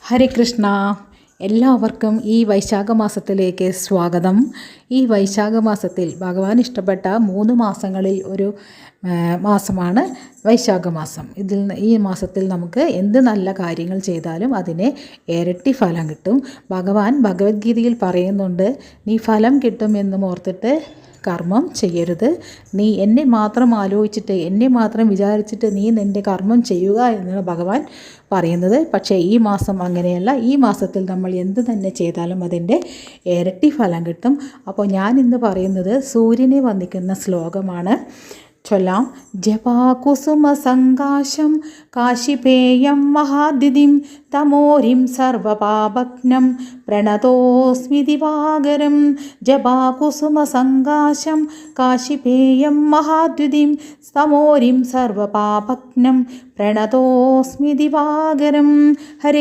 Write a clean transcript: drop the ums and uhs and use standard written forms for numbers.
ഹരേ കൃഷ്ണ. എല്ലാവർക്കും ഈ വൈശാഖ മാസത്തിലേക്ക് സ്വാഗതം. ഈ വൈശാഖ മാസത്തിൽ ഭഗവാൻ ഇഷ്ടപ്പെട്ട 3 മാസങ്ങളിൽ ഒരു മാസമാണ് വൈശാഖ മാസം. ഈ മാസത്തിൽ നമുക്ക് എന്ത് നല്ല കാര്യങ്ങൾ ചെയ്താലും അതിന് ഇരട്ടി ഫലം കിട്ടും. ഭഗവാൻ ഭഗവത്ഗീതയിൽ പറയുന്നുണ്ട്, നീ ഫലം കിട്ടുമെന്നും ഓർത്തിട്ട് കർമ്മം ചെയ്യരുത്. നീ എന്നെ മാത്രം ആലോചിച്ചിട്ട്, എന്നെ മാത്രം വിചാരിച്ചിട്ട് നീ നിൻ്റെ കർമ്മം ചെയ്യുക എന്നാണ് ഭഗവാൻ പറയുന്നത്. പക്ഷേ ഈ മാസം അങ്ങനെയല്ല. ഈ മാസത്തിൽ നമ്മൾ എന്ത് തന്നെ ചെയ്താലും അതിൻ്റെ ഇരട്ടി ഫലം കിട്ടും. അപ്പോൾ ഞാൻ ഇന്ന് പറയുന്നത് സൂര്യനെ വന്ദിക്കുന്ന ശ്ലോകമാണ്. ചൊല്ലാം. ജപാകുസുമ സങ്കാശം കാശിപേയം മഹാദിതിം തമോരിം സർവപാപഘ്നം പ്രണതോസ്മി ദിവാകരം. ജപാകുസുമ സങ്കാശം കാശിപേയം മഹാദ്യുതിം തമോരിം സർവപാപഘ്നം പ്രണതോസ്മി ദിവാകരം. ഹരേ